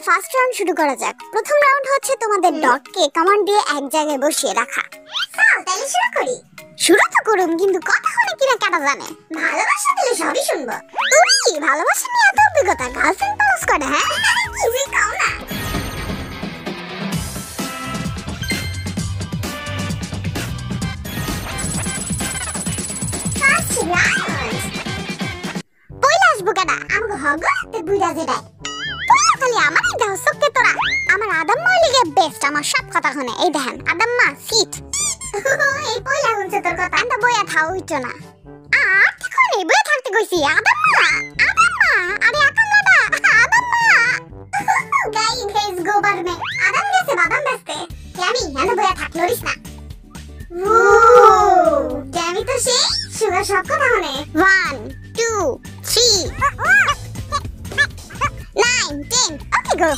First round শুরু করা যাক। প্রথম রাউন্ড হচ্ছে তোমাদের ডগকে কমান্ড দিয়ে এক জায়গায় বসিয়ে রাখা। তাহলে শুরু করি। শুরু তো করুন, কিন্তু কথা হলে কিনা কাটা জানে। ভালোবাসা দিলে সবই শুনবো। উড়ি, ভালোবাসা নিয়ে এত অভিজ্ঞতা, গার্লফ্রেন্ড পালস করে? হ্যাঁ কিছুই কও না। পয়লা আসবো কেডা? আমাকে হগতে বুইরা যেটাই পয়লা খালি আমারই দাও সক্কে তোরা। আমার আদম্মা লিগে বেস্ট, আমার সব কথা শুনে। এই দেখেন আদম্মা সিট। এই পয়লা হচ্ছে তোর কথা। আন্দা বইয়া থাও হইছো না। আর ঠিক নেই, বইয়া থাকতে কইছি। আদম্মা আদম্মা, আরে আকাঙ্গাটা আদম্মা। Guys let's go বারমে। আদম গেছে বাদাম বেচতে। আমি এখানে বইয়া থাক, লরিস না। ও জানি তো সেই সুগার সব কথা শুনে। 1 2 3 9 10 ওকে গো।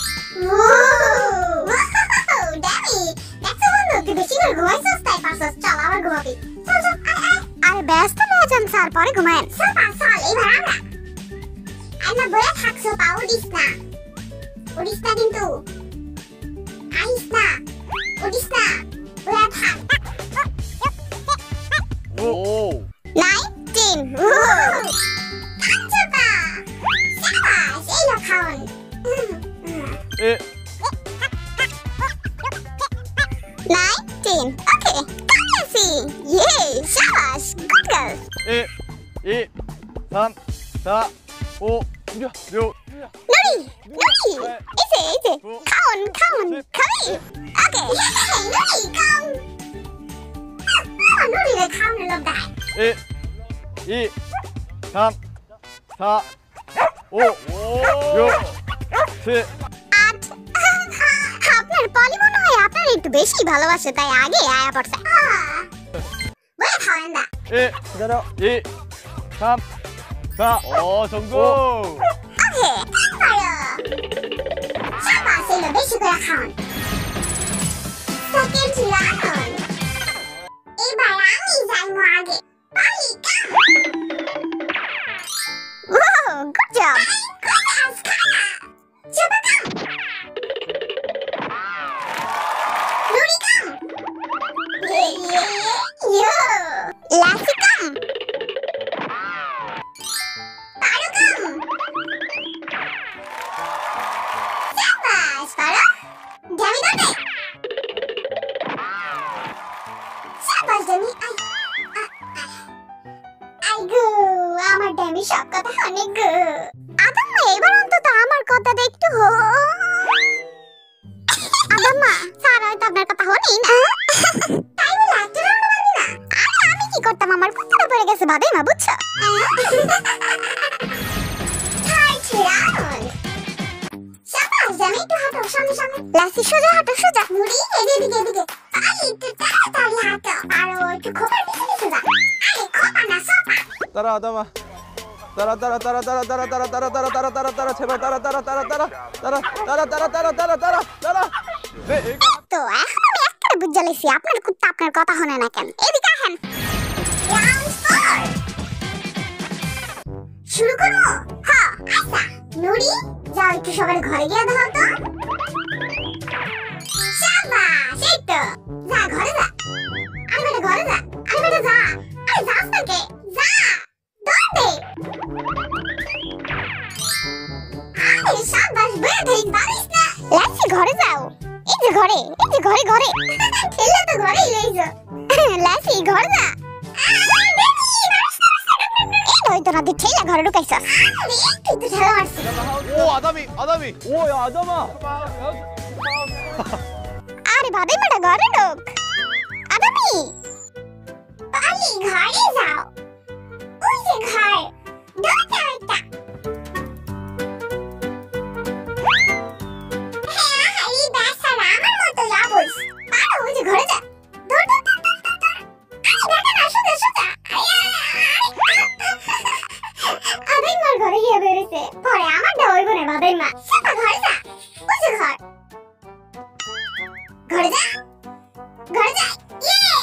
ড্যামি দেখছো বন্ধু, তুই বেশি করে ঘুমাইছিস তাই পারছস। চল আবার ঘুমাবি। চল চল আরে ব্যস্ত হয়ে যান স্যার, পরে ঘুমায়েন। চল চল এবার আমরা বইয়া থাকছো, পাও উঠিস না। উঠিস না কিন্তু, আইস না, উঠিস না, বইয়া থাক। 오. 19 খাচ্ছটা সাবাস, এই লো খাওন। 에. 19 ওকে কামেছি। ইয়ে সাবাস, গুড গার্ল। 1 2 3 4 5 6 7 নড়ি নড়ি, এই যে খাওন খাওন খাবি। ওকে নড়ি খাও। নড়ি রে খাওন লোক দেখায়। 1 2 3 4 5 6 7 8 আপনার পলি মনে হয় আপনার একটু বেশি ভালোবাসে, তাই আগে আয়া পড়ছে। বই খাওয়ান দা। 1 기다려 2 3 4 성공. ওকে পারো। সাবাস, এলো বেশি করে খাওন। সেকেন্ড রাউন্ড এবার আমি যাইবো আগে। পলি কাম। ও গুড জব। গুড খানা চুপ কাম। নুরি কাম। ইয়ো লাসি কাম। পারো কাম। সাবাস পারো। জামি দে। সাবাস জামি। আই গো, আমার ড্যামি সব কথা অনেক গো। আদম্মা এবার অন্তত আমার কথাটা একটু হো। আদম্মা স্যার হয়তো আপনার কথা হনি না। তাই বলে একটা রাউন্ড মারবি না? আরে আমি কি করতাম, আমার কথাটা পড়ে গেছে বাদে মা, বুঝছো? থার্ড রাউন্ড সাবাস জামি, একটু হাঁটো সামনে সামনে। লাসি সোজা হাঁটো সোজা। মুড়ি এদিকে এদিকে। আরে একটু তাড়াতাড়ি হাঁটো। আরো একটু খোপার পিছনে সোজা। আরে খোপা না সোপা। 따라 아담아. 따라 따라 따라 따라 따라 따라 따라 따라 따라 따라 따라 제발 따라 따라 따라 따라 따라 따라 따라 따라 따라 따라 따라. 네. তো এখন আমি একটা বুঝে লেছি আপনার কুত্তা আপনার কথা শুনে না কেন। এদিকে আসেন। রাউন্ড 4 শুরু করো। হ্যাঁ আচ্ছা নুরি যাও একটু সবার ঘরে গিয়ে দাও তো। শাবাশ, এই তো যা ঘরে যা। আরে বেটা ঘরে যা, আরে বেটা যা। আরে যাস না কে, যা দৌড় দে। আরে শাবাশ, বইয়া ধরিস বাড়িস না। লাসি ঘরে যাও। এই যে ঘরে, এই যে ঘরে ঘরে। ঠেলে তো ঘরেই লইছো। লাসি ঘরে যা। এই নয় তোরা তুই ঠেলা ঘরে ঢুকাইছস। আরে একটু তো ঠেলা মারছি। 오 아담이. 오 야 아담아. আরে বাদে মেটা ঘরে ঢুক। আদামি পালি ঘরে যাও। ওই যে ঘর, দরজা একটা। হ্যাঁ হালি বেচারা আমার মতো যাবস। পারো ওই যে ঘরে যা। দৌড় দৌড় দৌড় দৌড় দৌড়। আরে বেটা না সোজা সোজা। আদাই মার ঘরে গিয়ে বেরোছে। পরে আমারটা হইব না বাদাই মা। সোজা ঘরে যা। ওই যে ঘর। ঘরে যা। ঘরে যা। ইয়ে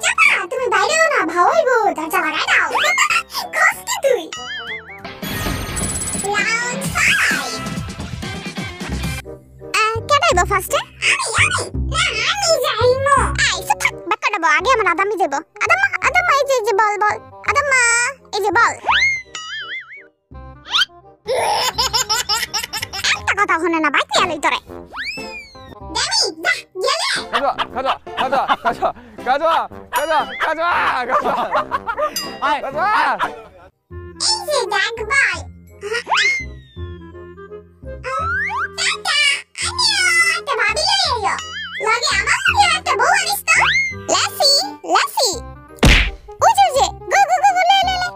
চাপা, তুমি বাইরে না ভাওইব, দরজা লাগাই দাও। কষ্ট তুই। রাউন্ড 5 যাবো, আগে আমার আদামি যাবো। আদাম্মা আদাম্মা এই যে বল বল, আদাম্মা এই যে বল। একটা কথা শুনে না বাইক আলই তোরে। ড্যামি যা গেলে 가자 가자 가자 가자 가자 가자 가자 আয় 가자 এই যে ডাক বল। টাটা আমিও একটা ভাবি লই আইও, লগে আমার লগে একটা বউ আনিস তো। লাসি লাসি ওই যে গো গো গো লে লে লে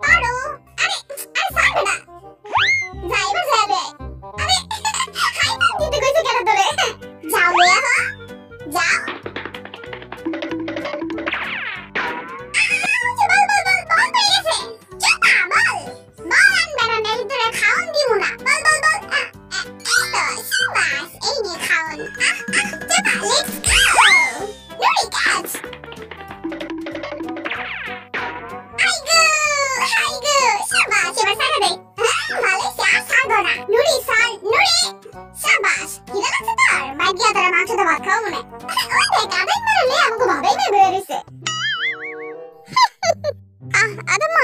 পারো। আরে আরে সাইড না যাইবা যাবে। আরে হাই না দিতে কইছে কেন তোরে? যাও লে হা যাও। বল বল বল বল পেয়ে গেছে। চুপা বল বল আনবে না নেই তোরে খাওন দিমু না। বল বল বল এই তো সাবাস এই নে খাওন। চুপা লেটস গো নুরি ক্যাচ। হাই গো সাবাস এবার সারা দে। মালয়েশিয়া সারবো না নুরি সার নুরি সাবাস। কিরা লাগছে তোর? বাইক গিয়া তোরা মাংস দিয়ে ভাত খাও মনে। ওই দেখ আদাই মারলে আমাকে ভাবেই না বেড়ে রয়েছে। আদাম্মা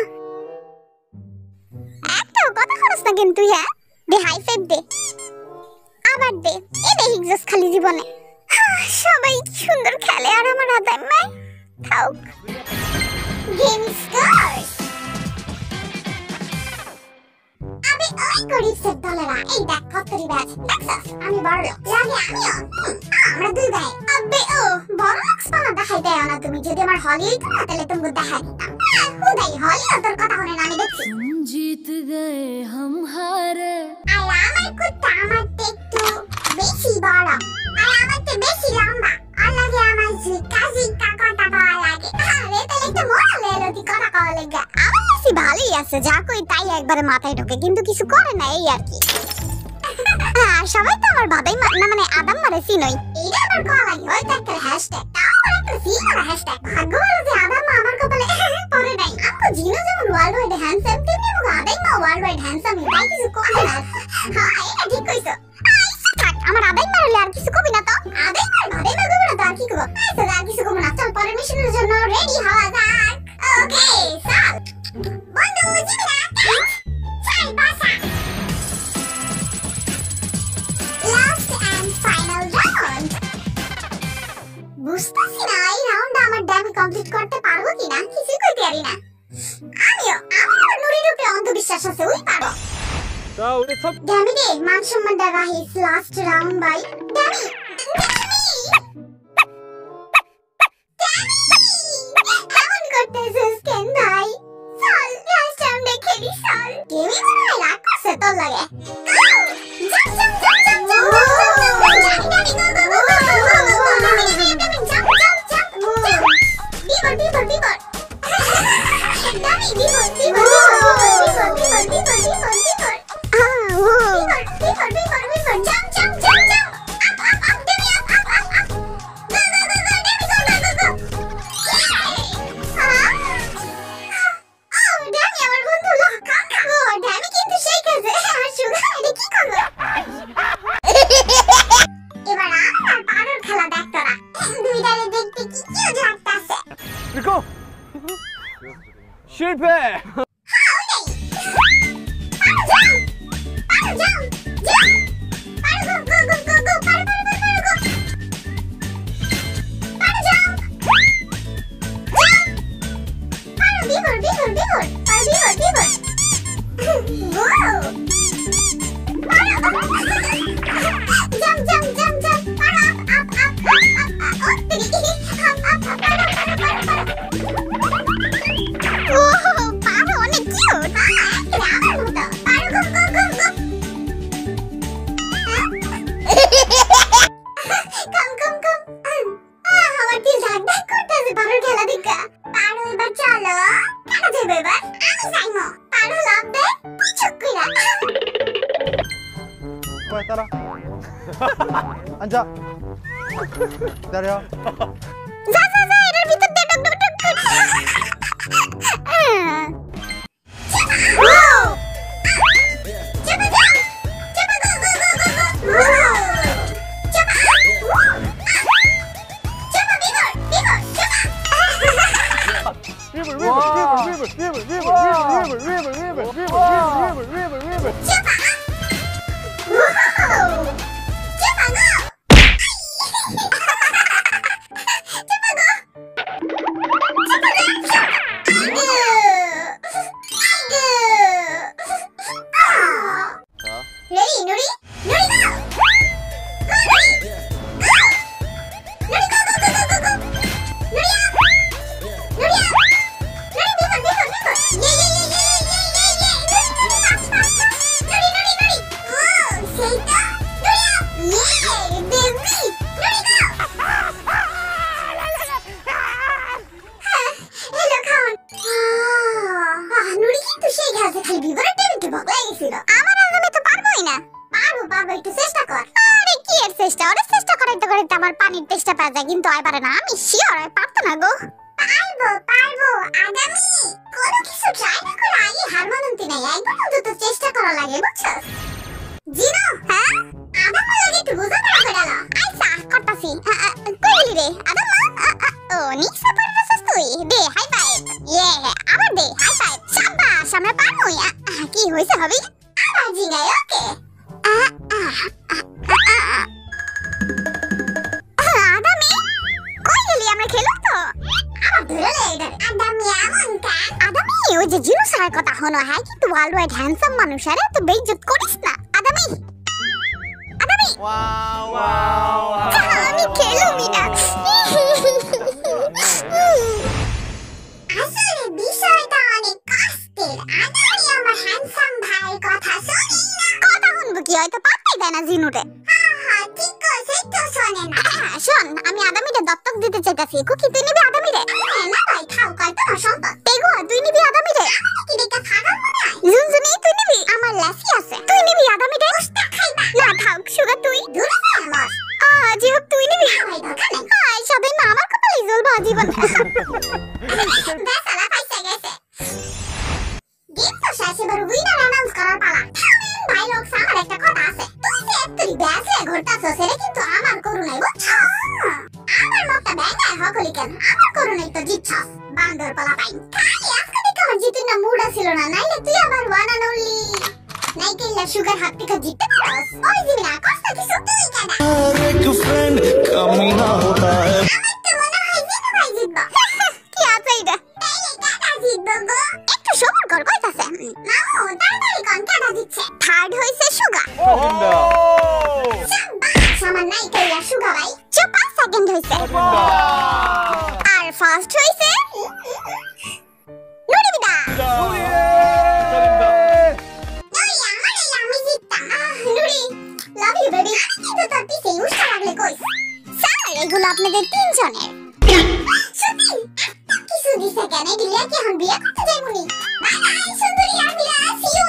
একটাও কথা খরচ না কিন্তু। হ্যাঁ দে হাই ফাইভ দে, আবার দে। এ দে হিগজস খালি জীবনে। সবাই সুন্দর খেলে আর আমার আদাম্মা খাও। Game scores. আবে ওই গরিবসের দলেরা এই দেখ কতরি ব্যাচ দেখছস? আমি বড় লোক লাগে আমিও। আমরা দুই ভাই। আবে ও বড় লোক পানা দেখাই দেয় না তুমি। যদি আমার হলি হইতো না তাহলে তুমি দেখাই দিতাম। হুদাই হলি তোর কথা শুনে না আমি দেখছি। जीत गए हम हारे। আর আমার কুত্তা আমার একটু বেশি বড় আর আমার তো বেশি লম্বা। আর লাগে আমার ঝিকা ঝিকা কথা কওয়া লাগে। আরে তাহলে একটু মোড়া লেলতি কথা কওয়া লাগে। আমার কাছে ভালোই আছে, যা কই তাই একবারে মাথায় ঢোকে, কিন্তু কিছু করে না এই আর কি। আর সবাই তো আমার বাবাই না মানে আদাম মারে চিনই। এইটা আবার কওয়া লাগে ওই একটা হ্যাশট্যাগ। তাও আবার একটা সিঙ্গার হ্যাশট্যাগ। ভাগ্য ভালো যে আদাম আমার কপালে পড়ে নাই। আপু জিনো যেমন ওয়ার্ল্ড ওয়াইড হ্যান্ডসাম তেমনি আমার আদাম মা ওয়ার্ল্ড ওয়াইড হ্যান্ডসাম। তাই কিছু করে না। হ্যাঁ এটা ঠিক কইছো। থাক আমার আদাম মারলে আর কিছু কবি না তো। আদাম মার ভাবে না কবি না তো আর কি কব? আচ্ছা আর কিছু কব না। চল পরের মিশনের জন্য রেডি হওয়া যাক। ওকে চল বন্ধু জিমিনা চাই বাসা। Last and final round. বুঝতেছি না এই রাউন্ডে আমার ড্যামি কমপ্লিট করতে পারবো কিনা, কিছুই কইতে পারি না। আমার নুরির উপরে অন্ধবিশ্বাস আছে, ওই পারো। 자 우리 탑 ড্যামি রে মান সম্মান দেওয়া হিস লাস্ট রাউন্ড বাই ড্যামি। কেমন করতেছিস কেন ভাই? চল লাস্ট রাউন্ডে খেলি চল। ড্যামি মনে হয় রাগ করছে তোর লাগে। Jump jump jump jump jump 이거 실패. 빨리 따라. 앉아. 기다려. 자자자 이럴 밑에 뚝뚝뚝뚝. 잡아 কিন্তু আই পারে না আমি শিওর আই পারতো না গো পারবো আদামি কোনো কিছু ট্রাই না করে আগে হার মানতে নাই একবার তো চেষ্টা করা লাগে বুঝছো জিনো হ্যাঁ আদাম লাগে একটু বুঝা পড়া গেল আইসা করতাছি কইলি রে আদাম ও নিচে পড়তাছস তুই দে হাই ফাইভ ইয়ে আবার দে হাই ফাইভ শাবাশ আমরা পারবো কি হইছে হবে আবার জিগাই ওকে ওই যে জিনু স্যারের কথা হনো হ্যাঁ কিন্তু ওয়ার্ল্ড ওয়াইড হ্যান্ডসাম মানুষ আরে তো বেইজ্জত করিস না আদামি আমি খেলুমি না আসলে বিষয়টা অনেক কষ্টের আদামি আমার হ্যান্ডসাম ভাইয়ের কথা শুনি না কথা শুনবো কি হয়তো পাত্তাই দেয় না জিনুরে ঠিক কইছে তো শোনে না শোন আমি আদামিরে দত্তক দিতে চাইতাছি কুকি তুই নিবি আদামিরে না ভাই খাও কয় তো সম্পদ তেগো তুই নিবি আদামিরে কি দেখা খাগা মনে হয় জুনজুনি তুই নিবি আমার লাসি আছে তুই নিবি আদামিরে উস্তা খাইবা না খাও সুগার তুই দূরে যা আমার জি হোক তুই নিবি হাই সবাই না আমার কপালে জ্বলবা জীবন বেসালা পয়সা গেছে গেম তো শেষে বড় উইনার অ্যানাউন্স করার পালা ভাই লোক আমার একটা কথা আছে তুই যে তুই ব্যাসে ঘুরতাছস সেটা কিন্তু আমার করুণাই বুঝছো আমার মতটা ব্যাঙায় হকলি কেন আমার করুণাই তো জিতছস বান্দর পালা পাই খালি আজকে দেখে আমার জিতুর না মুড ছিল না নাইলে তুই আবার ওয়ান অ্যান্ড অনলি নাইকেল্লা সুগার হাত থেকে জিততে পারস ওই জিমিনা কষ্ট কিছু তুই কেন एक फ्रेंड कमी ना होता है আমার তো মনে হয় জিতু ভাই জিতবা কি আছে এটা তাইলে কাটা জিতবো গো একটু সবর কর কইতাছে মামু তাড়াতাড়ি কোন কাটা দিচ্ছে থার্ড হইছে সুগার আমার নাইকেল্লা সুগার ভাই 5 সেকেন্ড হইছে আর ফার্স্ট হইছে নুরিবিদা আমি জিততাম নুরি লাভ ইউ বেবি কিন্তু তোর পিছে উস্তা লাগলে কইস স্যার এগুলো আপনাদের তিনজনের সত্যি কিছু দিছে কেন দিলে কি এখন বিয়ে করতে যাইবনি বাই বাই সুন্দরী আমিরা সি ইউ